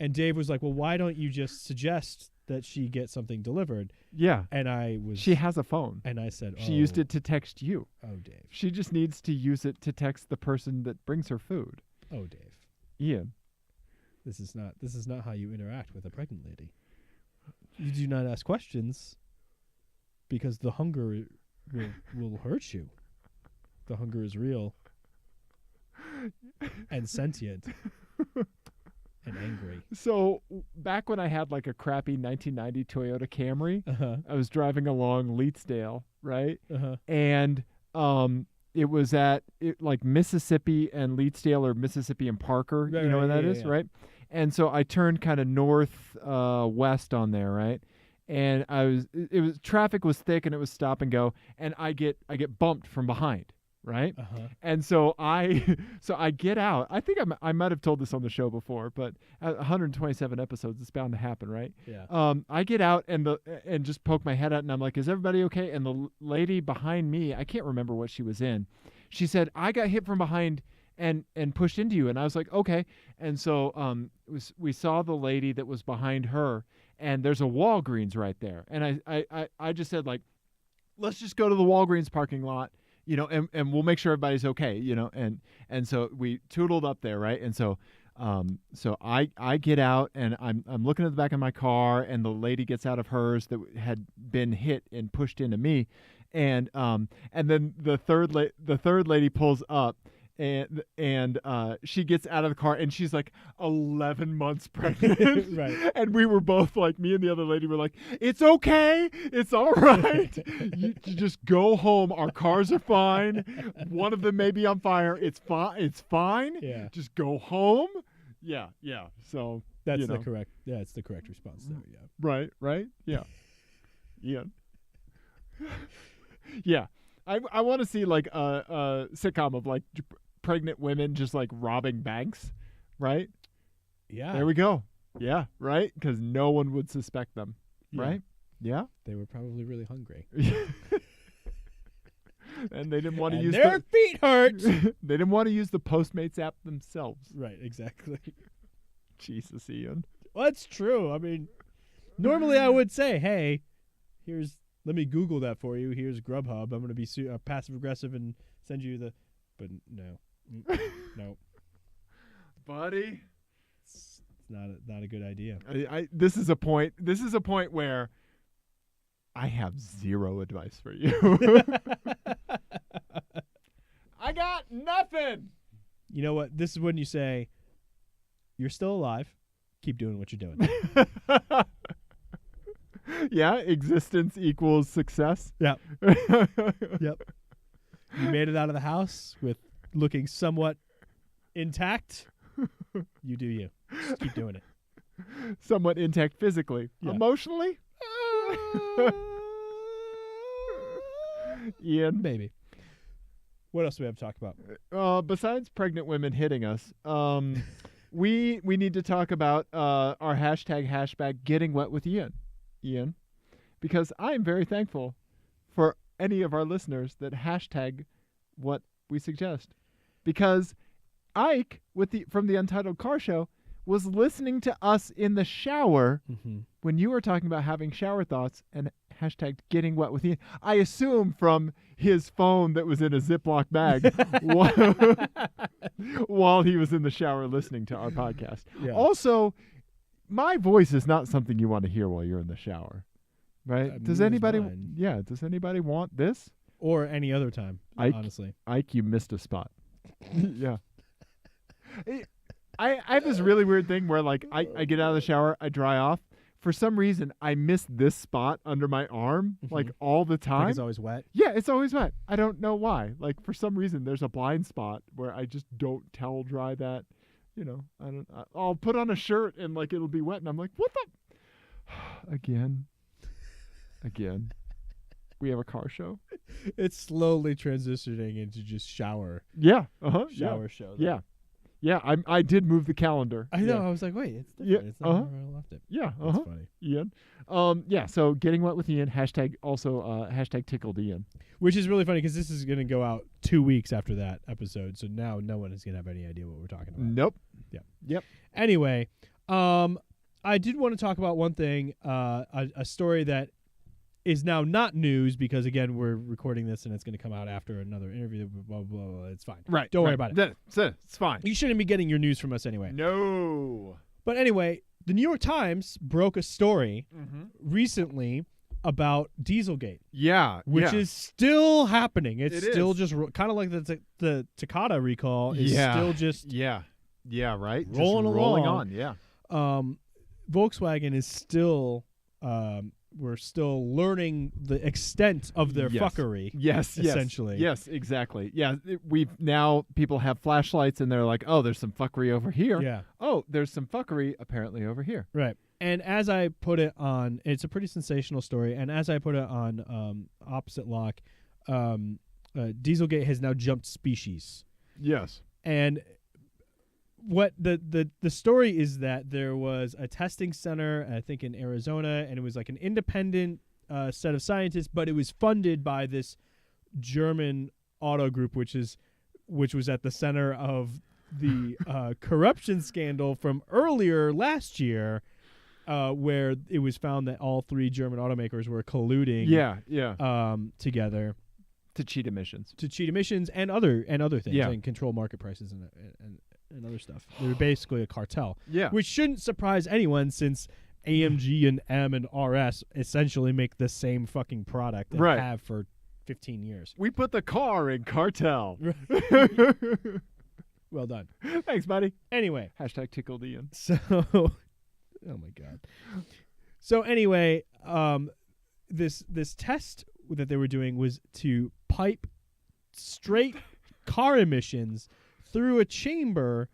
S4: And Dave was like, well, why don't you just suggest that she get something delivered?
S3: Yeah.
S4: And
S3: She has a phone.
S4: and I said,
S3: She used it to text you.
S4: Oh, Dave.
S3: She just needs to use it to text the person that brings her food.
S4: Oh, Dave.
S3: Ian.
S4: This is not how you interact with a pregnant lady. You do not ask questions because the hunger will hurt you. The hunger is real and sentient and angry.
S3: So back when I had like a crappy 1990 Toyota Camry, I was driving along Leetsdale, right? And it was at like Mississippi and Leetsdale or Mississippi and Parker.
S4: Right,
S3: you know
S4: right,
S3: where that
S4: yeah,
S3: is,
S4: yeah.
S3: right? And so I turned kind of north west on there, right? And traffic was thick and it was stop and go, and I get bumped from behind, right? And so I get out. I think I might have told this on the show before, but at 127 episodes, it's bound to happen, right?
S4: Yeah.
S3: I get out and just poke my head out, and I'm like, "Is everybody okay?" And the lady behind me, I can't remember what she was in. She said, "I got hit from behind and pushed into you," and I was like, "Okay." And so we saw the lady that was behind her, and there's a Walgreens right there, and I just said, like, let's just go to the Walgreens parking lot. And we'll make sure everybody's okay, and so we tootled up there, right? And so I get out and I'm looking at the back of my car, and the lady gets out of hers that had been hit and pushed into me, and then the third lady pulls up. And she gets out of the car, and she's like 11 months pregnant.
S4: Right.
S3: And we were both like, me and the other lady were like, "It's okay. It's all right. you just go home. Our cars are fine. One of them may be on fire. It's fine. It's fine.
S4: Yeah.
S3: Just go home." Yeah. Yeah. So
S4: That's the correct. Yeah, it's the correct response there. Yeah.
S3: Right. Yeah. Yeah. Yeah. I want to see like a sitcom of like pregnant women just like robbing banks, right?
S4: Yeah.
S3: There we go. Yeah, right? Because no one would suspect them,
S4: Yeah.
S3: right? Yeah.
S4: They were probably really hungry.
S3: And they didn't want to use
S4: their feet hurt.
S3: they didn't want to use the Postmates app themselves.
S4: Right, exactly.
S3: Jesus, Ian.
S4: Well, that's true. I mean, normally I would say, hey, let me Google that for you. Here's Grubhub. I'm going to be passive aggressive and send you the, but no, no,
S3: buddy.
S4: It's not a good idea.
S3: This is a point where I have zero advice for you. Nothing.
S4: You know what? This is when you say, you're still alive. Keep doing what you're doing.
S3: Yeah, existence equals success.
S4: Yep. Yep. You made it out of the house with looking somewhat intact. You do you. Just keep doing it.
S3: Somewhat intact physically.
S4: Yeah.
S3: Emotionally? Ian?
S4: Maybe. What else do we have to talk about?
S3: Besides pregnant women hitting us, we need to talk about our hashtag getting wet with Ian, because I am very thankful for any of our listeners that hashtag what we suggest, because Ike from the Untitled Car Show was listening to us in the shower when you were talking about having shower thoughts and hashtag getting wet with Ian. I assume from his phone that was in a Ziploc bag while he was in the shower listening to our podcast.
S4: Yeah.
S3: Also, my voice is not something you want to hear while you're in the shower, right? Does anybody want this?
S4: Or any other time, honestly.
S3: Ike, you missed a spot. Yeah. I have this really weird thing where, like, I get out of the shower, I dry off. For some reason, I miss this spot under my arm, like, all the time.
S4: Like it's always wet?
S3: Yeah, it's always wet. I don't know why. Like, for some reason, there's a blind spot where I just don't towel dry that. You know, I'll put on a shirt and, like, it'll be wet, and I'm like, what the? Again. We have a car show.
S4: It's slowly transitioning into just shower.
S3: Yeah.
S4: Shower show.
S3: Yeah. Yeah, I did move the calendar.
S4: I know.
S3: Yeah.
S4: I was like, wait, it's different.
S3: Yeah,
S4: It's not where I left it.
S3: Yeah.
S4: That's funny.
S3: Ian. Yeah, so getting wet with Ian, hashtag tickled Ian.
S4: Which is really funny because this is going to go out 2 weeks after that episode. So now no one is going to have any idea what we're talking about.
S3: Nope.
S4: Yeah.
S3: Yep.
S4: Anyway, I did want to talk about one thing, a story that is now not news because, again, we're recording this and it's going to come out after another interview. Blah, blah, blah. It's fine.
S3: Right.
S4: Don't worry about it.
S3: It's fine.
S4: You shouldn't be getting your news from us anyway.
S3: No.
S4: But anyway, the New York Times broke a story recently about Dieselgate.
S3: Yeah.
S4: Which is still happening. It's
S3: It
S4: still
S3: is.
S4: just kind of like the Takata recall is still just
S3: Yeah, right.
S4: rolling
S3: just rolling
S4: along.
S3: on, yeah.
S4: Volkswagen is still we're still learning the extent of their fuckery.
S3: Yes,
S4: essentially.
S3: Yes, exactly. Yeah, people have flashlights and they're like, oh, there's some fuckery over here.
S4: Yeah.
S3: Oh, there's some fuckery apparently over here.
S4: Right. And as I put it on, it's a pretty sensational story. And as I put it on Opposite Lock, Dieselgate has now jumped species.
S3: Yes.
S4: And what the story is that there was a testing center, I think in Arizona, and it was like an independent set of scientists, but it was funded by this German auto group, which was at the center of the corruption scandal from earlier last year, where it was found that all three German automakers were colluding. Together
S3: to cheat emissions,
S4: and other things,
S3: Yeah.
S4: and control market prices and other stuff. They were basically a cartel.
S3: Yeah.
S4: Which shouldn't surprise anyone since AMG and M and RS essentially make the same fucking product and
S3: Right.
S4: have for 15 years.
S3: We put the car in cartel.
S4: Well done.
S3: Thanks, buddy.
S4: Anyway.
S3: Hashtag tickled Ian.
S4: So, oh my God. So anyway, this test that they were doing was to pipe straight car emissions through a chamber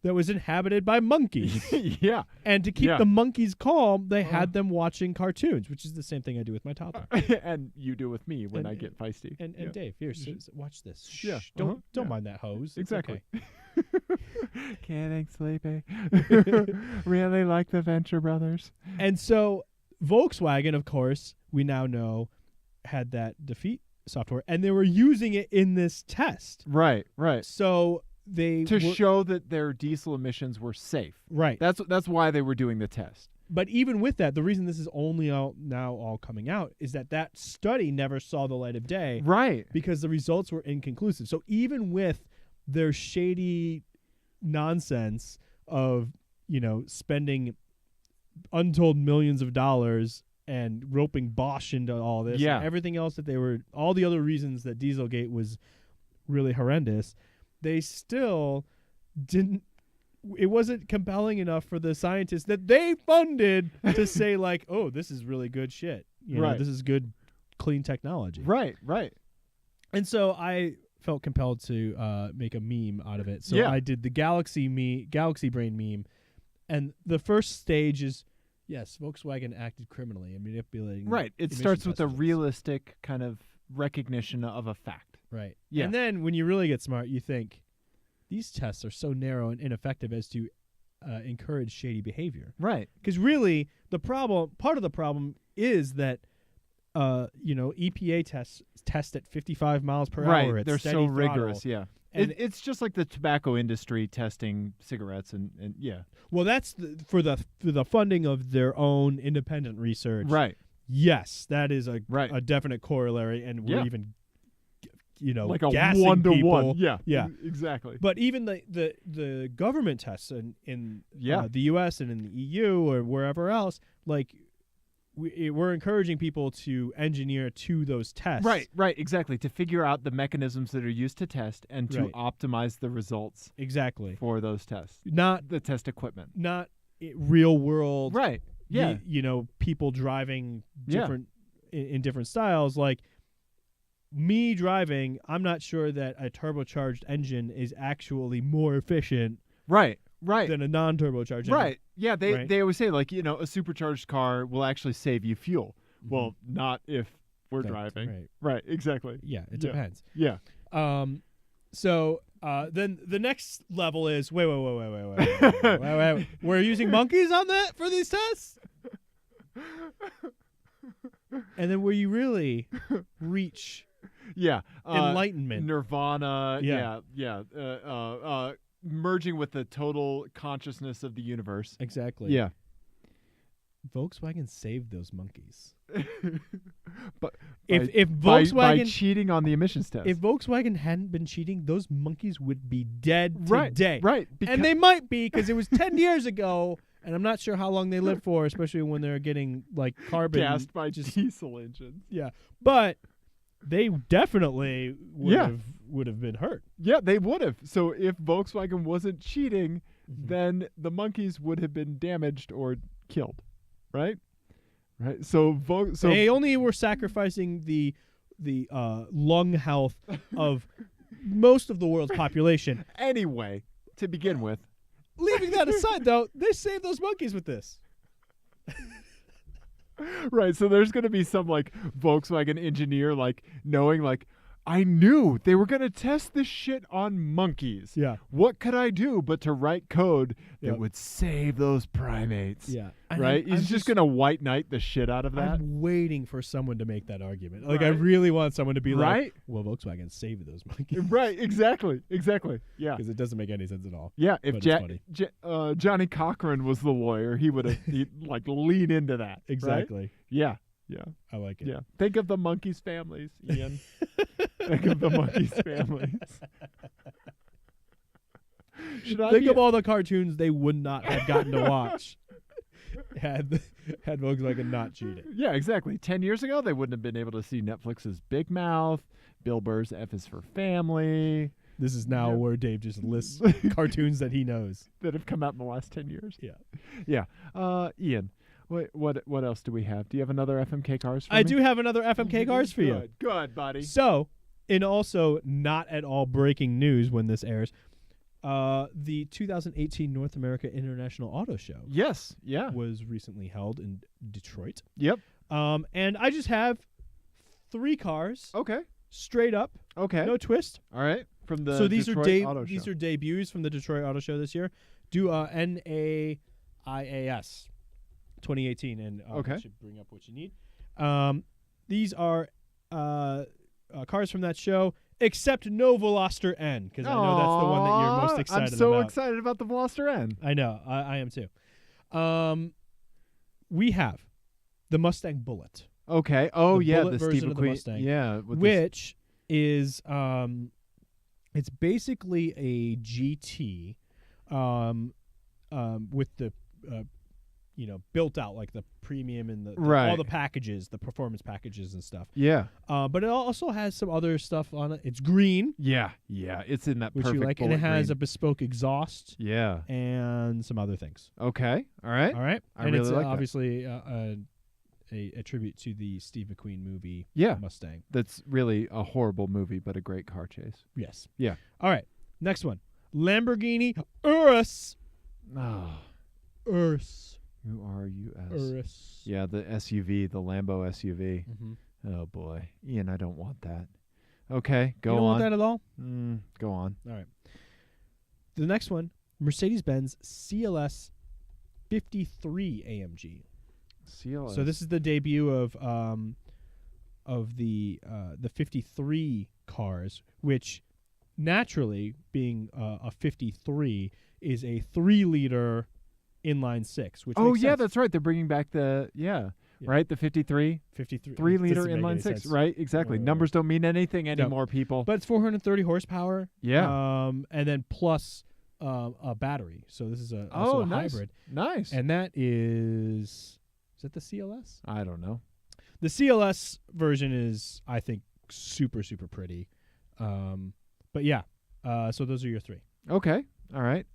S4: that was inhabited by monkeys.
S3: Yeah.
S4: And to keep the monkeys calm, they had them watching cartoons, which is the same thing I do with my toddler.
S3: And you do with me when I get feisty.
S4: And Dave, here, watch this. Shh,
S3: Yeah.
S4: Don't mind that hose. It's
S3: Exactly.
S4: okay.
S3: Getting sleepy. Really like the Venture Brothers.
S4: And so Volkswagen, of course, we now know, had that defeat software, and they were using it in this test.
S3: Right.
S4: So they
S3: show that their diesel emissions were safe.
S4: Right.
S3: That's why they were doing the test.
S4: But even with that, the reason this is only now all coming out is that study never saw the light of day.
S3: Right.
S4: Because the results were inconclusive. So even with their shady nonsense of, spending untold millions of dollars and roping Bosch into all this, and everything else that all the other reasons that Dieselgate was really horrendous, they still didn't. It wasn't compelling enough for the scientists that they funded to say like, "Oh, this is really good shit. You know, this is good, clean technology."
S3: Right.
S4: And so I felt compelled to make a meme out of it. So I did the Galaxy Brain meme, and the first stage is, yes, Volkswagen acted criminally and manipulating.
S3: Right. It starts with a realistic kind of recognition of a fact.
S4: Right.
S3: Yeah.
S4: And then when you really get smart, you think these tests are so narrow and ineffective as to encourage shady behavior.
S3: Right.
S4: Because really, part of the problem is that, EPA test at 55 miles per hour.
S3: Right.
S4: At
S3: They're
S4: steady
S3: so
S4: throttle.
S3: rigorous. Yeah.
S4: And
S3: it's just like the tobacco industry testing cigarettes and yeah.
S4: Well, that's for the funding of their own independent research.
S3: Right.
S4: Yes, that is a definite corollary, and we're even,
S3: like a
S4: gassing
S3: 1-to-1.
S4: people.
S3: Yeah. Exactly.
S4: But even the government tests in the U.S. and in the EU or wherever else, like we're encouraging people to engineer to those tests.
S3: Right, exactly. To figure out the mechanisms that are used to test and to optimize the results
S4: exactly
S3: for those tests.
S4: Not
S3: the test equipment.
S4: Not real world.
S3: Right. Yeah.
S4: People driving different in different styles. Like me driving, I'm not sure that a turbocharged engine is actually more efficient.
S3: Right.
S4: Than a non-turbocharged engine.
S3: Right. Yeah, they always say, like, a supercharged car will actually save you fuel. Mm-hmm. Well, not if we're driving. Right, exactly.
S4: Yeah, it depends.
S3: Yeah.
S4: So then the next level is wait. We're using monkeys on that for these tests? And then where you really reach enlightenment.
S3: Nirvana. Yeah. Merging with the total consciousness of the universe.
S4: Exactly.
S3: Yeah.
S4: Volkswagen saved those monkeys.
S3: But
S4: if Volkswagen
S3: by cheating on the emissions test.
S4: If Volkswagen hadn't been cheating, those monkeys would be dead today.
S3: Right.
S4: And they might be because it was 10 years ago, and I'm not sure how long they live for, especially when they're getting like carbon
S3: gassed by diesel engines.
S4: Yeah. But they definitely would have been hurt.
S3: Yeah, they would have. So if Volkswagen wasn't cheating, then the monkeys would have been damaged or killed, right? Right. So
S4: they only were sacrificing the lung health of most of the world's population.
S3: Anyway, to begin with.
S4: Leaving that aside, though, they saved those monkeys with this.
S3: Right, so there's going to be some like Volkswagen engineer like knowing like I knew they were going to test this shit on monkeys.
S4: Yeah.
S3: What could I do but to write code that would save those primates?
S4: Yeah.
S3: Right? He's just going to white knight the shit out of that.
S4: I'm waiting for someone to make that argument. Like I really want someone to be like, well, Volkswagen saved those monkeys.
S3: Right, exactly. Yeah.
S4: Because it doesn't make any sense at all.
S3: Yeah, if Johnny Cochran was the lawyer, he'd like lean into that.
S4: Exactly.
S3: Right? Yeah.
S4: I like it.
S3: Yeah. Think of the monkeys' families, Ian. Think of the monkeys' families.
S4: Think of all the cartoons they would not have gotten to watch had Volkswagen not cheated.
S3: Yeah, exactly. 10 years ago, they wouldn't have been able to see Netflix's Big Mouth, Bill Burr's F is for Family.
S4: This is now where Dave just lists cartoons that he knows.
S3: That have come out in the last 10 years.
S4: Yeah.
S3: Ian. What else do we have? Do you have another FMK Cars for me?
S4: I do have another FMK Cars for you.
S3: Good, buddy.
S4: So, in also not at all breaking news when this airs, the 2018 North America International Auto Show.
S3: Yes, yeah.
S4: Was recently held in Detroit.
S3: Yep.
S4: And I just have 3 cars.
S3: Okay.
S4: Straight up.
S3: Okay.
S4: No twist.
S3: All right. From the
S4: These are debuts from the Detroit Auto Show this year. Do NAIAS 2018, and I should bring up what you need. These are cars from that show, except no Veloster N, because I know that's the one that you're most excited about.
S3: I'm so excited about the Veloster N.
S4: I know, I am too. We have the Mustang Bullet.
S3: Okay. Oh,
S4: the Bullet
S3: the
S4: version
S3: Steve
S4: of the
S3: McQueen.
S4: Mustang.
S3: Yeah.
S4: Which is it's basically a GT with the built out, like the premium and
S3: Right.
S4: all the packages, the performance packages and stuff.
S3: Yeah.
S4: But it also has some other stuff on it. It's green,
S3: Yeah. Yeah. It's in that
S4: which
S3: perfect
S4: you like, and it
S3: bullet
S4: has
S3: green.
S4: a bespoke exhaust
S3: Yeah.
S4: and some other things.
S3: Okay. All right.
S4: All right,
S3: I
S4: and
S3: really
S4: it's
S3: like that.
S4: obviously a tribute to the Steve McQueen movie
S3: Yeah.
S4: Mustang.
S3: That's really a horrible movie, but a great car chase.
S4: Yes.
S3: Yeah.
S4: All right. Next one. Lamborghini Urus.
S3: Oh.
S4: Urus.
S3: URUS.
S4: Urus.
S3: Yeah, the SUV, the Lambo SUV.
S4: Mm-hmm.
S3: Oh boy, Ian, I don't want that. Okay, go
S4: You don't
S3: on.
S4: want that at all?
S3: Go on.
S4: All right. The next one, Mercedes-Benz CLS 53 AMG.
S3: CLS.
S4: So this is the debut of the 53 cars, which naturally, being a 53, is a 3-liter inline six. Which
S3: Oh
S4: makes
S3: yeah,
S4: sense.
S3: that's right. They're bringing back the right, the 53
S4: 53
S3: 3-liter
S4: doesn't make
S3: inline
S4: any
S3: 6.
S4: sense.
S3: Right, exactly. Numbers don't mean anything anymore, people.
S4: But it's 430 horsepower.
S3: Yeah.
S4: And then plus a battery. So this is a
S3: nice.
S4: hybrid.
S3: Nice.
S4: And that is that the CLS?
S3: I don't know.
S4: The CLS version is, I think, super, super pretty. But yeah, so those are your 3.
S3: Okay. All right.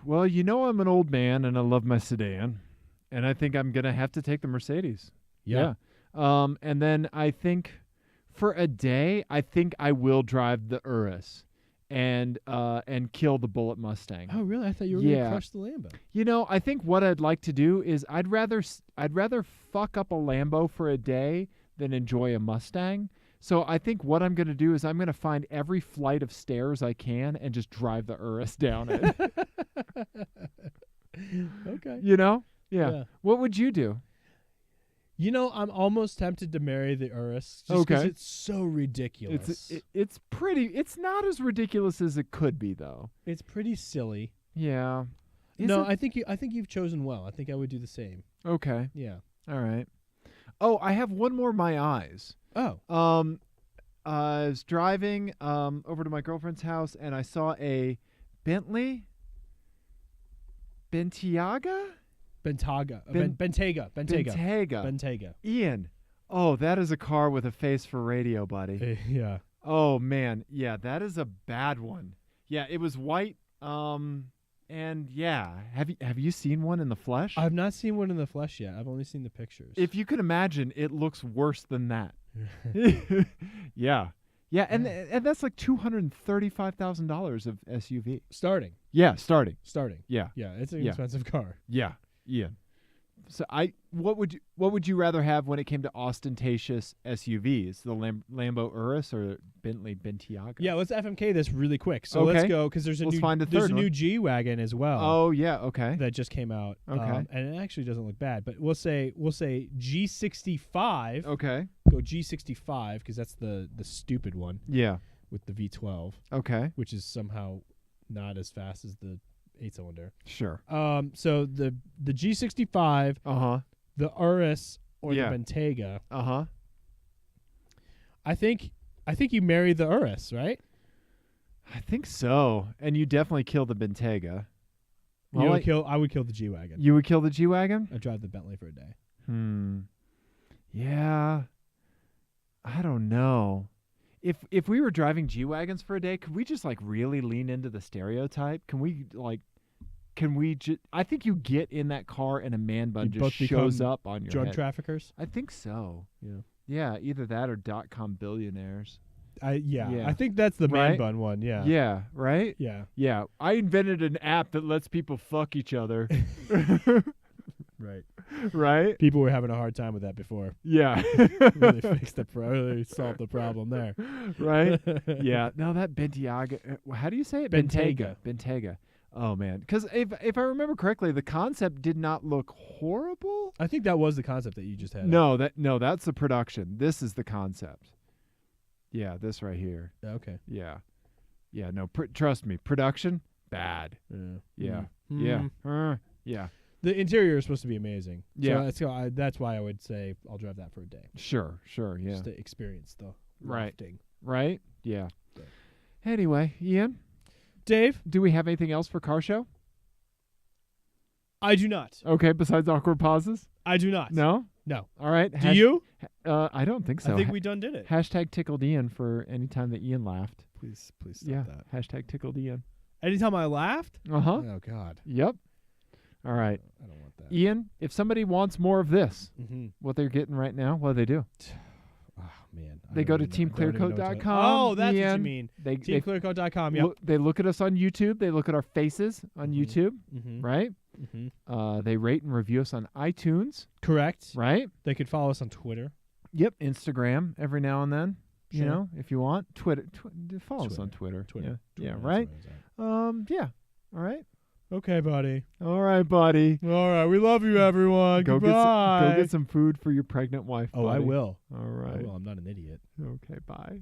S3: Well, I'm an old man and I love my sedan, and I think I'm gonna have to take the Mercedes. Yeah. And then I think for a day, I think I will drive the Urus and kill the Bullet Mustang.
S4: Oh, really? I thought you were
S3: Yeah.
S4: going to crush the Lambo.
S3: I think what I'd like to do is I'd rather fuck up a Lambo for a day than enjoy a Mustang. So I think what I'm going to do is I'm going to find every flight of stairs I can and just drive the Urus down it.
S4: Okay.
S3: Yeah. What would you do?
S4: I'm almost tempted to marry the Urus just because
S3: Okay.
S4: it's so ridiculous.
S3: It's pretty. It's not as ridiculous as it could be, though.
S4: It's pretty silly.
S3: Yeah. Is
S4: No,
S3: it?
S4: I think you've chosen well. I think I would do the same.
S3: Okay.
S4: Yeah.
S3: All right. Oh, I have one more. My eyes.
S4: Oh.
S3: I was driving over to my girlfriend's house and I saw a Bentley Bentayga.
S4: Bentayga.
S3: Ben-
S4: Bentayga.
S3: Bentayga. Ian. Oh, that is a car with a face for radio, buddy.
S4: Yeah.
S3: Oh man, yeah, that is a bad one. Yeah, it was white. And yeah, have you seen one in the flesh?
S4: I've not seen one in the flesh yet. I've only seen the pictures.
S3: If you can imagine, it looks worse than that. Yeah, and that's like $235,000 of SUV.
S4: starting.
S3: Yeah, starting.
S4: Yeah, it's an expensive car.
S3: Yeah. So what would you rather have when it came to ostentatious SUVs? The Lambo Urus or Bentley Bentayga?
S4: Yeah, let's FMK this really quick. So
S3: Okay.
S4: let's go because there's a
S3: Let's
S4: new
S3: find the
S4: there's
S3: third
S4: a new
S3: one.
S4: G-Wagon as well.
S3: Oh yeah. Okay.
S4: That just came out.
S3: Okay.
S4: And it actually doesn't look bad, but we'll say G65.
S3: Okay.
S4: Go G65 because that's the stupid one
S3: Yeah.
S4: with the V12,
S3: Okay.
S4: which is somehow not as fast as the 8-cylinder.
S3: Sure.
S4: So the G65,
S3: Uh huh.
S4: the Urus, or
S3: Yeah.
S4: the Bentayga.
S3: Uh huh.
S4: I think you marry the Urus, right?
S3: I think so. And you definitely kill the Bentayga.
S4: I would kill the G-Wagon.
S3: You would kill the G-Wagon?
S4: I'd drive the Bentley for a day.
S3: Yeah. I don't know. If we were driving G-Wagons for a day, could we just like really lean into the stereotype? I think you get in that car and a man bun
S4: You both
S3: just shows
S4: become
S3: up on your
S4: Drug
S3: head.
S4: traffickers?
S3: I think so.
S4: Yeah.
S3: Yeah, either that or .com billionaires.
S4: I think that's the man
S3: Right?
S4: bun one. Yeah.
S3: Yeah, right?
S4: Yeah.
S3: Yeah. I invented an app that lets people fuck each other.
S4: Right.
S3: Right?
S4: People were having a hard time with that before.
S3: Yeah.
S4: Really really solved the problem there.
S3: Right? Yeah. No, that Bentayga. How do you say it?
S4: Bentayga.
S3: Bentayga. Oh man, because if I remember correctly, the concept did not look horrible.
S4: I think that was the concept that you just had.
S3: No, that's the production. This is the concept. Yeah, this right here.
S4: Okay.
S3: Yeah. No, trust me, production bad. Yeah. Yeah.
S4: The interior is supposed to be amazing.
S3: Yeah.
S4: So that's why I would say I'll drive that for a day.
S3: Sure. Yeah.
S4: Just to experience the
S3: Right.
S4: lofting.
S3: Right? Yeah.
S4: Yeah.
S3: Anyway, Ian,
S4: Dave,
S3: do we have anything else for car show?
S4: I do not.
S3: Okay, besides awkward pauses?
S4: I do not.
S3: No?
S4: No.
S3: All right.
S4: Do you?
S3: I don't think so.
S4: I think we done did it.
S3: Hashtag tickled Ian for any time that Ian laughed.
S4: Please stop
S3: Yeah.
S4: that.
S3: Hashtag tickled Ian.
S4: Anytime I laughed?
S3: Uh-huh.
S4: Oh, God.
S3: Yep. All right.
S4: I don't want that.
S3: Ian, if somebody wants more of this,
S4: Mm-hmm.
S3: what they're getting right now, what do they do?
S4: Oh, man.
S3: They go to teamclearcoat.com.
S4: Oh, that's what you
S3: Ian.
S4: mean.
S3: They
S4: TeamClearCoat.com, yep.
S3: they look at us on YouTube. They look at our faces on
S4: Mhm.
S3: YouTube,
S4: Mm-hmm.
S3: right?
S4: Mm-hmm.
S3: They rate and review us on iTunes,
S4: Correct.
S3: right?
S4: They could follow us on Twitter.
S3: Yep. Instagram every now and then, you
S4: Sure.
S3: know, if you want. Twitter. Follow us on Twitter.
S4: Twitter.
S3: Yeah,
S4: Twitter,
S3: right?
S4: that's what I was
S3: Yeah. All right.
S4: at. Okay, buddy.
S3: All right, buddy.
S4: All right. We love you, everyone.
S3: Go
S4: Goodbye.
S3: get some food for your pregnant wife.
S4: Oh, I
S3: buddy.
S4: will.
S3: All
S4: I
S3: right.
S4: will. I'm not an idiot.
S3: Okay, bye.